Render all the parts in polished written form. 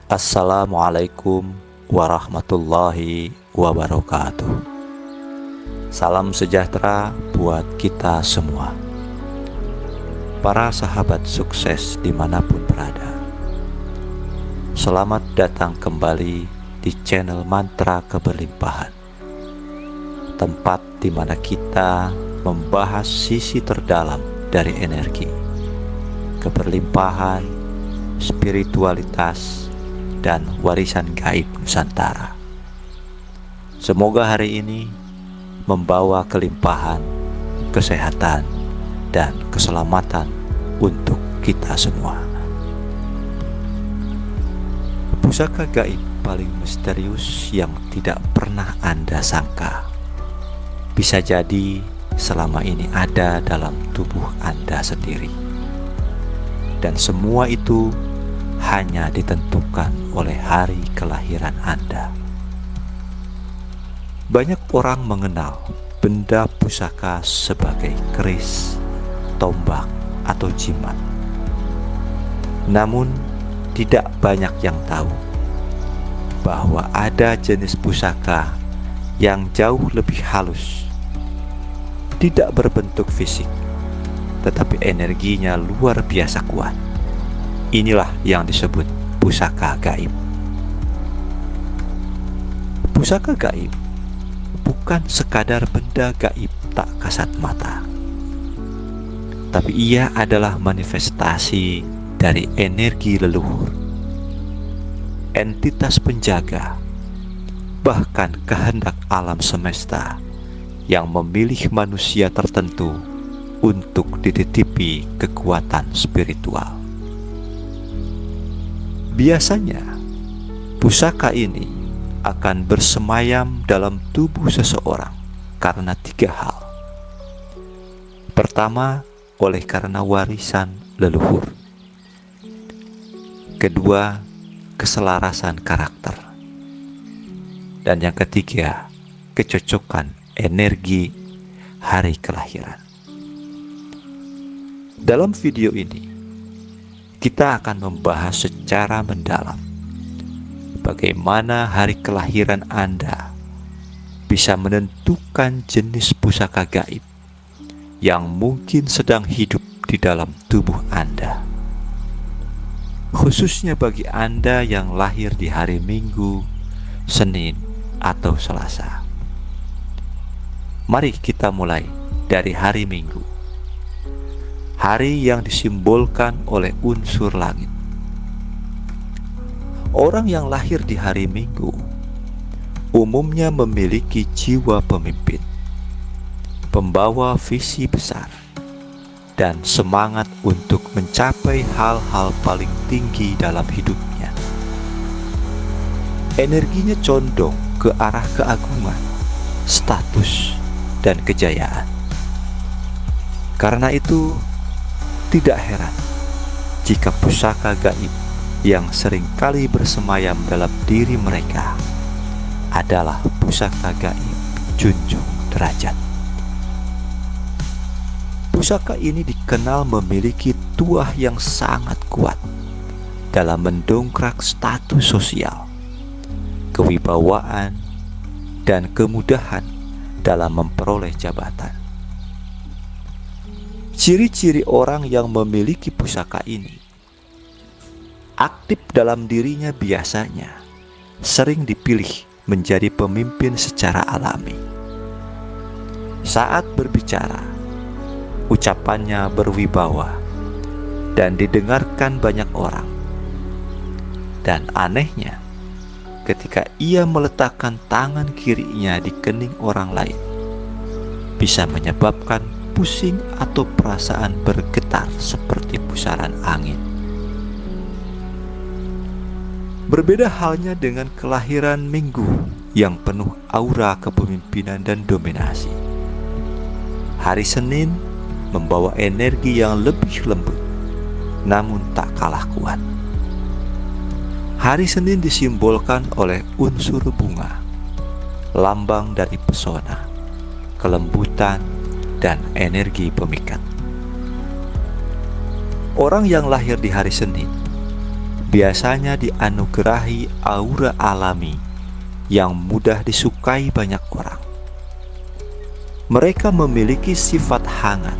Assalamualaikum warahmatullahi wabarakatuh. Salam sejahtera buat kita semua, para sahabat sukses dimanapun berada. Selamat datang kembali di channel Mantra Keberlimpahan, tempat di mana kita membahas sisi terdalam dari energi, keberlimpahan, spiritualitas, dan warisan gaib Nusantara. Semoga hari ini membawa kelimpahan, kesehatan, dan keselamatan untuk kita semua. Pusaka gaib paling misterius yang tidak pernah Anda sangka bisa jadi selama ini ada dalam tubuh Anda sendiri. Dan semua itu hanya ditentukan oleh hari kelahiran Anda. Banyak orang mengenal benda pusaka sebagai keris, tombak, atau jimat. Namun, tidak banyak yang tahu bahwa ada jenis pusaka yang jauh lebih halus, tidak berbentuk fisik, tetapi energinya luar biasa kuat. Inilah yang disebut pusaka gaib. Pusaka gaib bukan sekadar benda gaib tak kasat mata, tapi ia adalah manifestasi dari energi leluhur, entitas penjaga, bahkan kehendak alam semesta yang memilih manusia tertentu untuk dititipi kekuatan spiritual. Biasanya, pusaka ini akan bersemayam dalam tubuh seseorang karena tiga hal. Pertama, oleh karena warisan leluhur. Kedua, keselarasan karakter. Dan yang ketiga, kecocokan energi hari kelahiran. Dalam video ini, kita akan membahas secara mendalam bagaimana hari kelahiran Anda bisa menentukan jenis pusaka gaib yang mungkin sedang hidup di dalam tubuh Anda. Khususnya bagi Anda yang lahir di hari Minggu, Senin, atau Selasa. Mari kita mulai dari hari Minggu, hari yang disimbolkan oleh unsur langit. Orang yang lahir di hari Minggu umumnya memiliki jiwa pemimpin, pembawa visi besar, dan semangat untuk mencapai hal-hal paling tinggi dalam hidupnya. Energinya condong ke arah keagungan, status, dan kejayaan. Karena itu, tidak heran jika pusaka gaib yang seringkali bersemayam dalam diri mereka adalah pusaka gaib junjung derajat. Pusaka ini dikenal memiliki tuah yang sangat kuat dalam mendongkrak status sosial, kewibawaan, dan kemudahan dalam memperoleh jabatan. Ciri-ciri orang yang memiliki pusaka ini aktif dalam dirinya biasanya sering dipilih menjadi pemimpin secara alami. Saat berbicara, ucapannya berwibawa dan didengarkan banyak orang. Dan anehnya, ketika ia meletakkan tangan kirinya di kening orang lain, bisa menyebabkan pusing atau perasaan bergetar seperti pusaran angin. Berbeda halnya dengan kelahiran Minggu yang penuh aura kepemimpinan dan dominasi. Hari Senin membawa energi yang lebih lembut, namun tak kalah kuat. Hari Senin disimbolkan oleh unsur bunga, lambang dari pesona, kelembutan, dan energi pemikat. Orang yang lahir di hari Senin biasanya dianugerahi aura alami yang mudah disukai banyak orang. Mereka memiliki sifat hangat,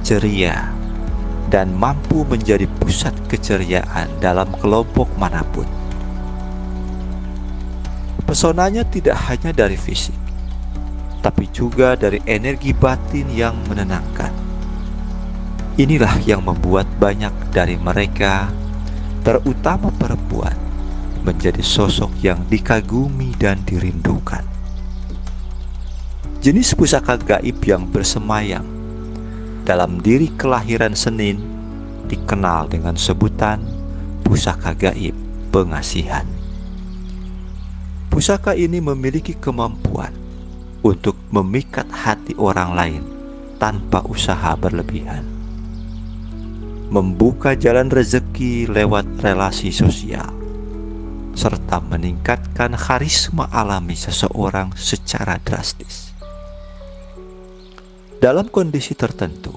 ceria, dan mampu menjadi pusat keceriaan dalam kelompok manapun. Pesonanya tidak hanya dari fisik, tapi juga dari energi batin yang menenangkan. Inilah yang membuat banyak dari mereka, terutama perempuan, menjadi sosok yang dikagumi dan dirindukan. Jenis pusaka gaib yang bersemayam dalam diri kelahiran Senin dikenal dengan sebutan pusaka gaib pengasihan. Pusaka ini memiliki kemampuan untuk memikat hati orang lain tanpa usaha berlebihan, membuka jalan rezeki lewat relasi sosial, serta meningkatkan karisma alami seseorang secara drastis. Dalam kondisi tertentu,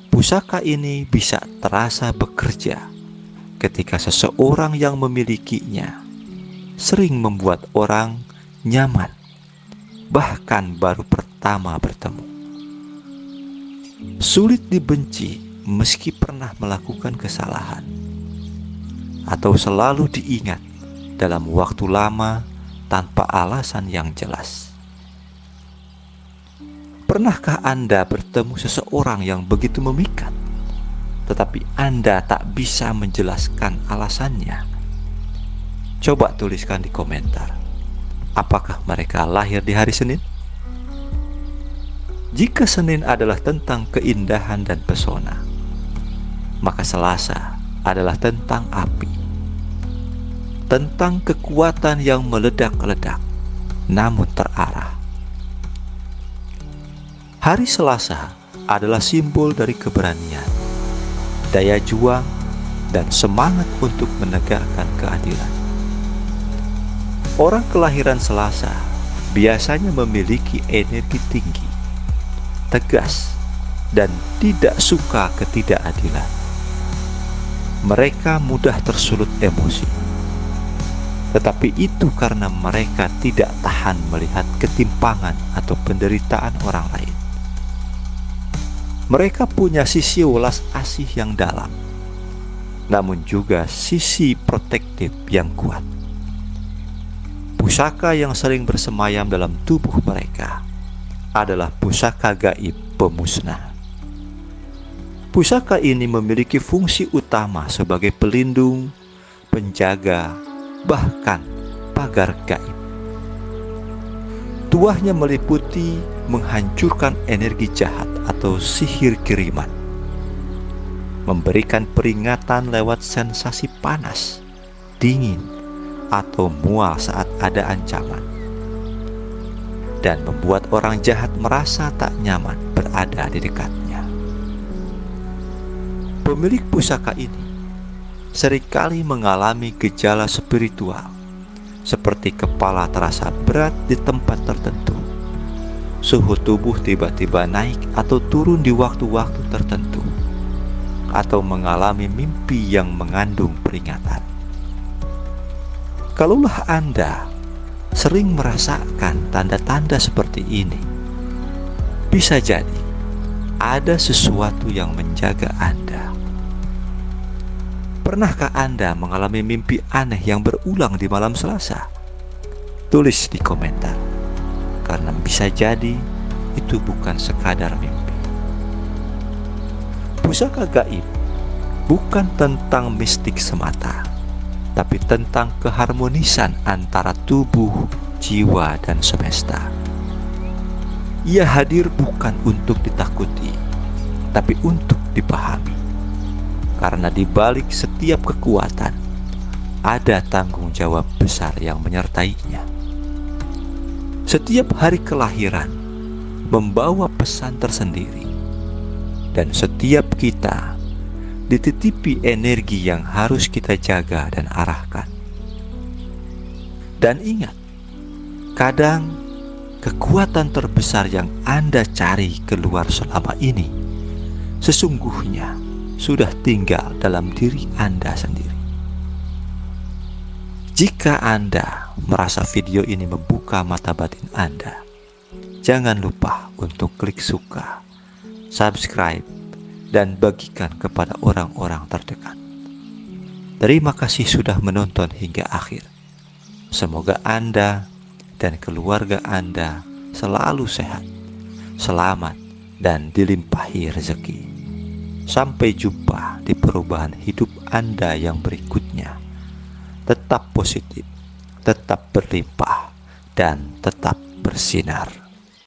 pusaka ini bisa terasa bekerja ketika seseorang yang memilikinya sering membuat orang nyaman, bahkan baru pertama bertemu. Sulit dibenci meski pernah melakukan kesalahan, atau selalu diingat dalam waktu lama tanpa alasan yang jelas. Pernahkah Anda bertemu seseorang yang begitu memikat, tetapi Anda tak bisa menjelaskan alasannya? Coba tuliskan di komentar, apakah mereka lahir di hari Senin? Jika Senin adalah tentang keindahan dan pesona, maka Selasa adalah tentang api, tentang kekuatan yang meledak-ledak namun terarah. Hari Selasa adalah simbol dari keberanian, daya juang, dan semangat untuk menegakkan keadilan. Orang kelahiran Selasa biasanya memiliki energi tinggi, tegas, dan tidak suka ketidakadilan. Mereka mudah tersulut emosi, tetapi itu karena mereka tidak tahan melihat ketimpangan atau penderitaan orang lain. Mereka punya sisi welas asih yang dalam, namun juga sisi protektif yang kuat. Pusaka yang sering bersemayam dalam tubuh mereka adalah pusaka gaib pemusnah. Pusaka ini memiliki fungsi utama sebagai pelindung, penjaga, bahkan pagar gaib. Tuahnya meliputi menghancurkan energi jahat atau sihir kiriman, memberikan peringatan lewat sensasi panas, dingin, atau mual saat ada ancaman, dan membuat orang jahat merasa tak nyaman berada di dekatnya. Pemilik pusaka ini seringkali mengalami gejala spiritual seperti kepala terasa berat di tempat tertentu, suhu tubuh tiba-tiba naik atau turun di waktu-waktu tertentu, atau mengalami mimpi yang mengandung peringatan. Kalaulah Anda sering merasakan tanda-tanda seperti ini, bisa jadi ada sesuatu yang menjaga Anda. Pernahkah Anda mengalami mimpi aneh yang berulang di malam Selasa? Tulis di komentar, karena bisa jadi itu bukan sekadar mimpi. Pusaka gaib bukan tentang mistik semata, tapi tentang keharmonisan antara tubuh, jiwa, dan semesta. Ia hadir bukan untuk ditakuti, tapi untuk dipahami. Karena di balik setiap kekuatan ada tanggung jawab besar yang menyertainya. Setiap hari kelahiran membawa pesan tersendiri, dan setiap kita dititipi energi yang harus kita jaga dan arahkan. Dan ingat, kadang kekuatan terbesar yang Anda cari keluar selama ini sesungguhnya sudah tinggal dalam diri Anda sendiri. Jika Anda merasa video ini membuka mata batin Anda, jangan lupa untuk klik suka, subscribe, dan bagikan kepada orang-orang terdekat. Terima kasih sudah menonton hingga akhir. Semoga Anda dan keluarga Anda selalu sehat, selamat, dan dilimpahi rezeki. Sampai jumpa di perubahan hidup Anda yang berikutnya. Tetap positif, tetap berlimpah, dan tetap bersinar.